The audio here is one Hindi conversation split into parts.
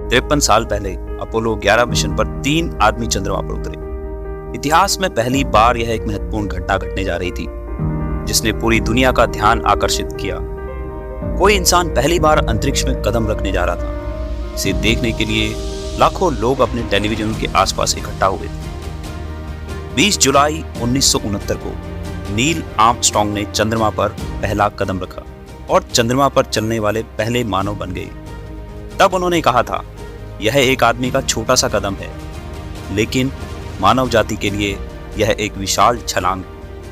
53 साल पहले अपोलो 11 मिशन पर 3 आदमी चंद्रमा पर उतरे। इतिहास में पहली बार यह एक महत्वपूर्ण घटना घटने जा रही थी जिसने पूरी दुनिया का ध्यान आकर्षित किया। कोई इंसान पहली बार अंतरिक्ष में कदम रखने जा रहा था। इसे देखने के लिए लाखों लोग अपने टेलीविजन के आसपास इकट्ठा हुए थे। 20 जुलाई 1969 को नील आर्मस्ट्रांग ने चंद्रमा पर पहला कदम रखा और चंद्रमा पर चलने वाले पहले मानव बन गए। तब उन्होंने कहा था, यह एक आदमी का छोटा सा कदम है, लेकिन मानव जाति के लिए यह एक विशाल छलांग।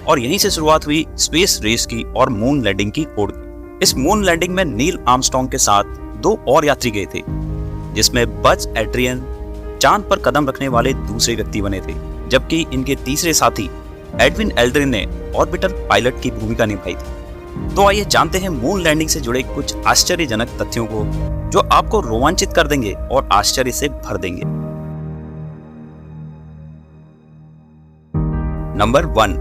और यहीं से शुरुआत हुई स्पेस रेस की और मून लैंडिंग की होड़ की। इस मून लैंडिंग में नील आर्मस्ट्रांग के साथ 2 और यात्री गए थे, जिसमें बज एड्रियन चांद पर कदम रखने वाले दूसरे व्यक्ति बने थे, जबकि इनके तीसरे साथी एडविन एल्ड्रिन ने ऑर्बिटर पायलट की भूमिका निभाई थी। तो आइए जानते हैं मून लैंडिंग से जुड़े कुछ आश्चर्यजनक तथ्यों को जो आपको रोमांचित कर देंगे और आश्चर्य से भर देंगे। नंबर 1,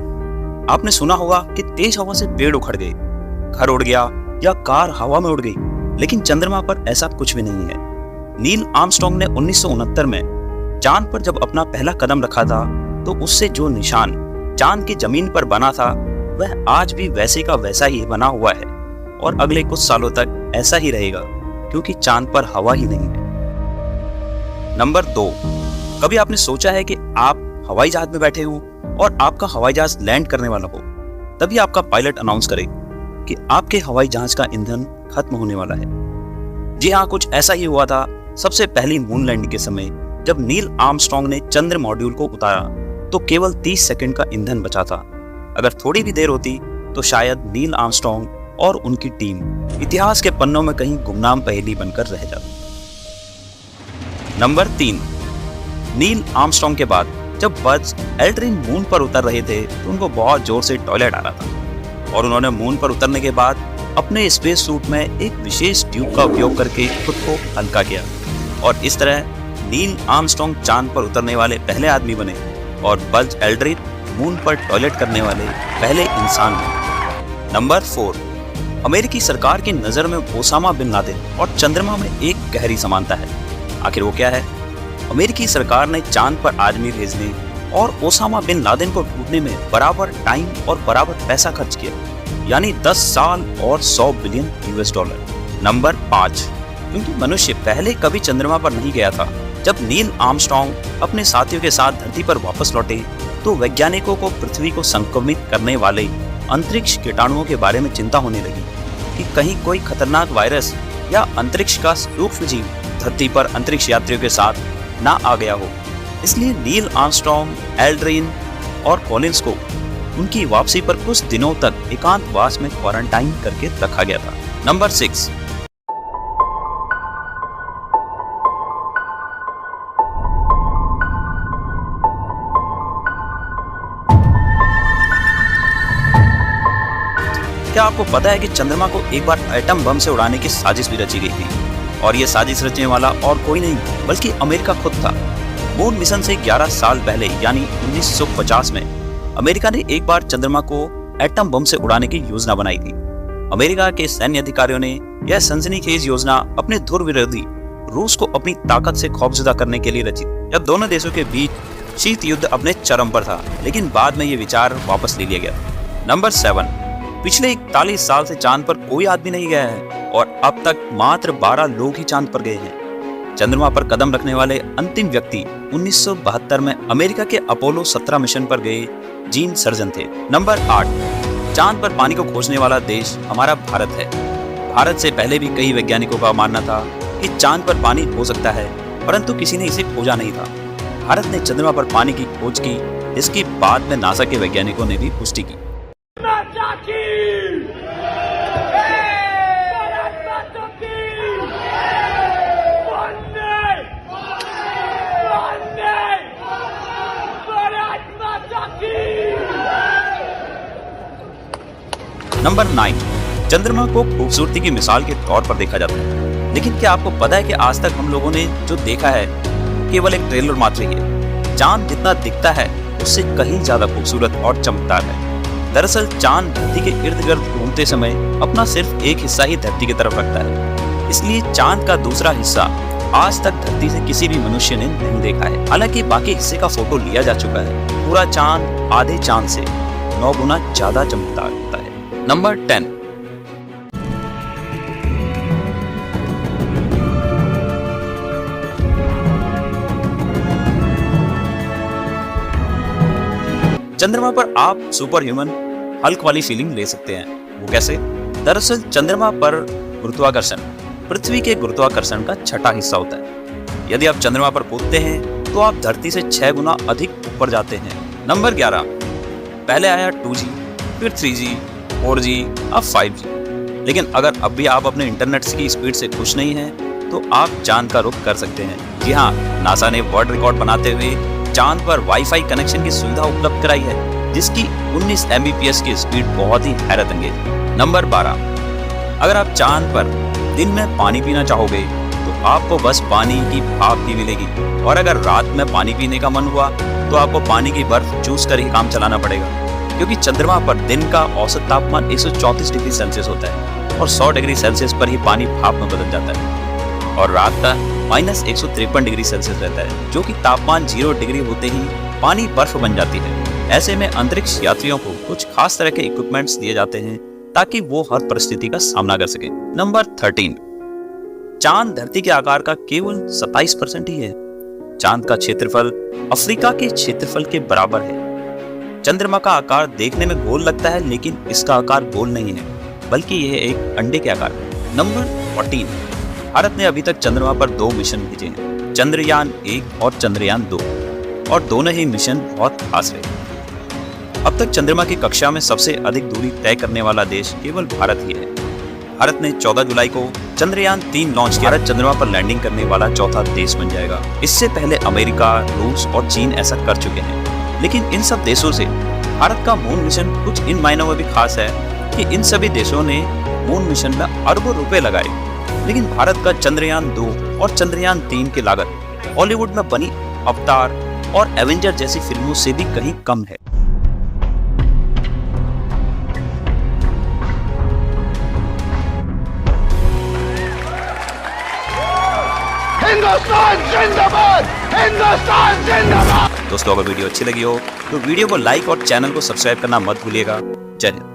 आपने सुना होगा कि तेज हवा से पेड़ उखड़ गए, घर उड़ गया या कार हवा में उड़ गई, लेकिन चंद्रमा पर ऐसा कुछ भी नहीं है। नील आर्मस्ट्रांग ने 1969 में चांद पर जब अपना पहला कदम रखा था तो उससे जो निशान चांद की जमीन पर बना था वह आज भी वैसे का वैसा ही बना हुआ है और अगले कुछ सालों तक ऐसा ही रहेगा, क्योंकि चांद पर हवा ही नहीं है। नंबर 2, कभी आपने सोचा है कि आप हवाई जहाज में बैठे हो और आपका हवाई जहाज लैंड करने वाला हो, तभी आपका पायलट अनाउंस करे कि आपके हवाई जहाज का ईंधन खत्म होने वाला है। जी हाँ, कुछ ऐसा ही हुआ था सबसे पहली मून लैंडिंग के समय। जब नील आर्मस्ट्रांग ने चंद्र मॉड्यूल को उतारा तो केवल 30 सेकंड का ईंधन बचा था। अगर थोड़ी भी देर होती तो शायद नील आर्मस्ट्रांग और उनकी टीम इतिहास के पन्नों में कहीं गुमनाम पहेली बनकर रह जाती। नंबर 3, नील आर्मस्ट्रांग के बाद जब बज एल्ड्रिन मून पर उतर रहे थे तो उनको बहुत जोर से टॉयलेट आ रहा था और उन्होंने मून पर उतरने के बाद अपने स्पेस सूट में एक विशेष ट्यूब का उपयोग करके खुद को हल्का किया और इस तरह नील आर्मस्ट्रांग चांद पर उतरने वाले पहले आदमी बने और बज एल्ड्रिन मून पर टॉयलेट करने वाले पहले इंसान बने। नंबर 4, अमेरिकी सरकार की नज़र में ओसामा बिन लादेन और चंद्रमा में एक गहरी समानता है। आखिर वो क्या है? अमेरिकी सरकार ने चांद पर आदमी भेजने और ओसामा बिन लादेन को ढूंढने में बराबर टाइम और बराबर पैसा खर्च किया, यानी 10 साल और 100 बिलियन US$। नंबर 5, क्योंकि मनुष्य पहले कभी चंद्रमा पर नहीं गया था, जब नील आर्मस्ट्रांग अपने साथियों के साथ धरती पर वापस लौटे तो वैज्ञानिकों को पृथ्वी को संक्रमित करने वाले अंतरिक्ष कीटाणुओं के बारे में चिंता होने लगी कि कहीं कोई खतरनाक वायरस या अंतरिक्ष का सूक्ष्म जीव धरती पर अंतरिक्ष यात्रियों के साथ ना आ गया हो। इसलिए नील आर्मस्ट्रांग, एल्ड्रिन और कॉलिंस को उनकी वापसी पर कुछ दिनों तक एकांतवास में क्वारंटाइन करके रखा गया था। नंबर 6, क्या आपको पता है कि चंद्रमा को एक बार एटम बम से उड़ाने की साजिश भी रची गई थी और ये साजिश रचने वाला और कोई नहीं बल्कि अमेरिका खुद था। मून मिशन से 11 साल पहले यानी 1950 में अमेरिका ने एक बार चंद्रमा को एटम बम से उड़ाने की योजना बनाई थी। अमेरिका के सैन्य अधिकारियों ने यह सनसनीखेज योजना अपने ध्रुव विरोधी रूस को अपनी ताकत से खौफजदा करने के लिए रची, जब दोनों देशों के बीच शीत युद्ध अपने चरम पर था, लेकिन बाद में ये विचार वापस ले लिया गया। नंबर 7, पिछले 41 साल से चांद पर कोई आदमी नहीं गया है और अब तक मात्र 12 लोग ही चांद पर गए हैं। चंद्रमा पर कदम रखने वाले अंतिम व्यक्ति 1972 में अमेरिका के अपोलो 17 मिशन पर गए जीन सर्जन थे। नंबर 8, चांद पर पानी को खोजने वाला देश हमारा भारत है। भारत से पहले भी कई वैज्ञानिकों का मानना था कि चांद पर पानी हो सकता है, परंतु किसी ने इसे खोजा नहीं था। भारत ने चंद्रमा पर पानी की खोज की, जिसकी बाद में नासा के वैज्ञानिकों ने भी पुष्टि की। नंबर 9, चंद्रमा को खूबसूरती की मिसाल के तौर पर देखा जाता है, लेकिन क्या आपको पता है कि आज तक हम लोगों ने जो देखा है केवल एक ट्रेलर मात्र ही है। चांद जितना दिखता है उससे कहीं ज्यादा खूबसूरत और चमकदार है। दरअसल चांद धरती के इर्द गिर्द घूमते समय अपना सिर्फ एक हिस्सा ही धरती की तरफ रखता है, इसलिए चांद का दूसरा हिस्सा आज तक धरती से किसी भी मनुष्य ने नहीं देखा है। हालांकि बाकी हिस्से का फोटो लिया जा चुका है। पूरा चांद आधे चांद से 9 गुना ज्यादा चमकदार होता है। नंबर 10, चंद्रमा पर आप सुपर ह्यूमन हल्क वाली फीलिंग ले सकते हैं। वो कैसे? दरअसल चंद्रमा पर गुरुत्वाकर्षण पृथ्वी के गुरुत्वाकर्षण का छठा हिस्सा होता है। यदि आप चंद्रमा पर कूदते हैं तो आप धरती से 6 गुना अधिक ऊपर जाते हैं। नंबर 11, पहले आया 2G, फिर 3G, 4G, अब 5G। लेकिन अगर अब भी आप अपने इंटरनेट की स्पीड से खुश नहीं हैं तो आप चांद का रुख कर सकते हैं। जी हाँ, नासा ने वर्ल्ड रिकॉर्ड बनाते हुए चांद पर वाईफाई कनेक्शन की सुविधा उपलब्ध कराई है, जिसकी 19 Mbps की स्पीड बहुत ही हैरतअंगेज। नंबर 12, अगर आप चांद पर दिन में पानी पीना चाहोगे तो आपको बस पानी की भाप ही मिलेगी, और अगर रात में पानी पीने का मन हुआ तो आपको पानी की बर्फ चूस कर ही काम चलाना पड़ेगा, क्योंकि चंद्रमा पर दिन का औसत तापमान 134 डिग्री सेल्सियस होता है और 100 डिग्री सेल्सियस पर ही पानी भाप में बदल जाता है, और रात का -153 डिग्री सेल्सियस रहता है, जो कि तापमान 0 डिग्री होते ही पानी बर्फ बन जाती है। ऐसे में अंतरिक्ष यात्रियों को कुछ खास तरह के इक्विपमेंट्स दिए जाते हैं ताकि वो हर परिस्थिति का सामना कर सके। नंबर 13, चांद धरती के आकार का केवल 27% ही है। चांद का क्षेत्रफल अफ्रीका के क्षेत्रफल के बराबर है। चंद्रमा का आकार देखने में गोल लगता है, लेकिन इसका आकार गोल नहीं है, बल्कि यह एक अंडे के आकार है। नंबर 14, भारत ने अभी तक चंद्रमा पर 2 मिशन भेजे हैं, चंद्रयान 1 और चंद्रयान 2, और दोनों ही मिशन बहुत खास रहे। अब तक चंद्रमा की कक्षा में सबसे अधिक दूरी तय करने वाला देश केवल भारत ही है। भारत ने 14 जुलाई को चंद्रयान 3 लॉन्च किया। भारत चंद्रमा पर लैंडिंग करने वाला चौथा देश बन जाएगा। इससे पहले अमेरिका, रूस और चीन ऐसा कर चुके हैं, लेकिन इन सब देशों से भारत का मून मिशन कुछ इन मायनों में भी खास है कि इन सभी देशों ने मून मिशन में अरबों रुपए लगाए, लेकिन भारत का चंद्रयान 2 और चंद्रयान 3 की लागत हॉलीवुड में बनी अवतार और एवेंजर जैसी फिल्मों से भी कहीं कम है। हिंदुस्तान जिंदाबाद! हिंदुस्तान जिंदाबाद! दोस्तों, अगर वीडियो अच्छी लगी हो तो वीडियो को लाइक और चैनल को सब्सक्राइब करना मत भूलिएगा। जय हिंद।